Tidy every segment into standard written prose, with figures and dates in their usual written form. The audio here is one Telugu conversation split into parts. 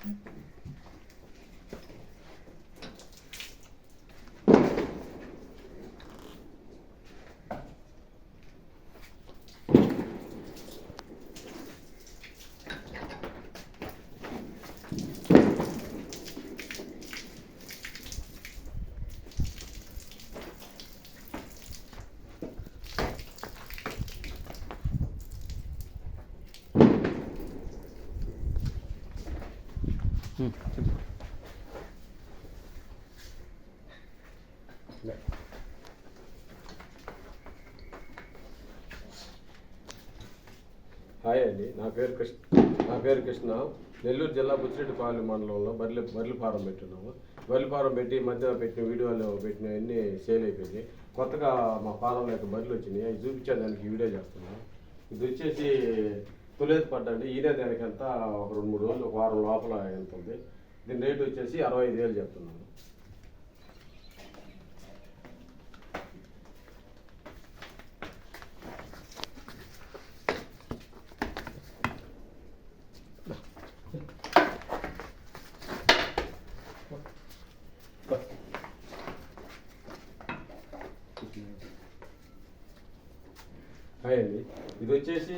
హాయ్ అండి, నా పేరు కృష్ణ. నెల్లూరు జిల్లా బుచ్చిరెడ్డిపాలెం మండలంలో బర్రెల ఫారం పెట్టున్నాము. బర్రెల ఫారం పెట్టి మధ్య పెట్టిన వీడియోలు పెట్టినవన్నీ సేల్ అయిపోయింది. కొత్తగా మా ఫారంలో యొక్క బర్రెలు వచ్చినాయి, అవి చూపించేదానికి వీడియో చేస్తున్నాను. ఇది వచ్చేసి తొలేది పడ్డండి. ఈయనే దానికంతా ఒక 2-3 రోజులు, ఒక వారం లోపల వెళ్తుంది. దీని రేటు వచ్చేసి 65,000 చెప్తున్నాను. హాయ్ అండి,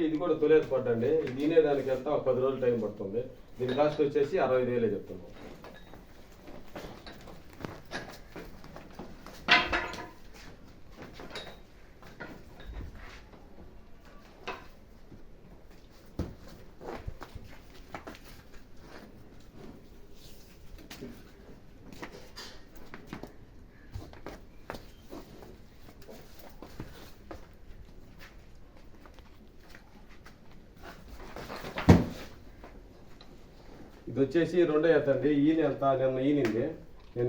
ఇది కూడా తొలేది పడ్డండి. దీనే దానికి ఎంత ఒక 10 రోజులు టైం పడుతుంది. దీని కాస్ట్ వచ్చేసి 65,000 చెప్తున్నాం. ఇది వచ్చేసి రెండో ఎత్తండి. ఈయన ఎంత నిన్న ఈనింది,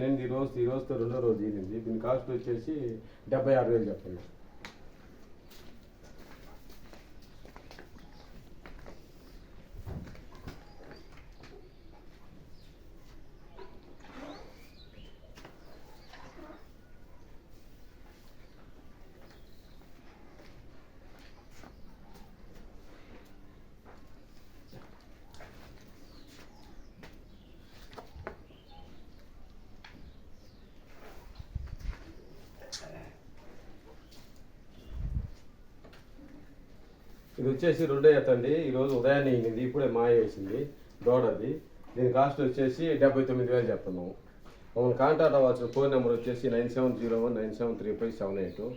నేను ఈ రోజుతో రెండో రోజు ఈనింది. దీని కాస్ట్ వచ్చేసి 76,000 చెప్పండి. ఇది వచ్చేసి రెండో ఎత్తండి. ఈరోజు ఉదయాన్నే ఈనింది, ఇప్పుడే మాయ వేసింది దూడది. దీని కాస్ట్ వచ్చేసి 79,000 చెప్తున్నాము. మమ్మల్ని కాంటాక్ట్ అవ్వాల్సిన ఫోన్ నెంబర్ వచ్చేసి 9701973578.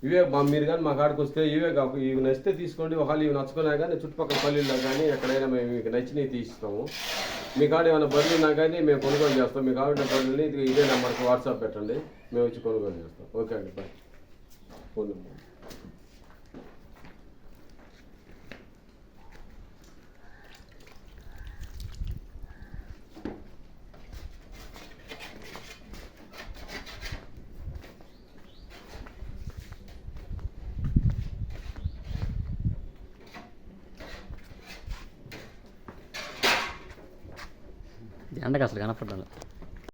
ఇవే మీరు కానీ మా కాడికి వస్తే ఇవే కాకు, ఇవి నచ్చితే తీసుకోండి. ఒకవేళ ఇవి నచ్చుకున్నా కానీ చుట్టుపక్కల పల్లెల్లో కానీ ఎక్కడైనా మేము మీకు నచ్చినవి తీసిస్తాము. మీ కాడ ఏమైనా బర్రెలు ఉన్నా కానీ మేము కొనుగోలు చేస్తాం. మీకు కావాలంటే బర్రెల్ని ఇదే నెంబర్కి వాట్సాప్ పెట్టండి, మేము వచ్చి కొనుగోలు చేస్తాం. ఓకే అండి, బాయ్. ఫోన్ నెంబర్ ఎండకు అసలు కనపడ్డాను.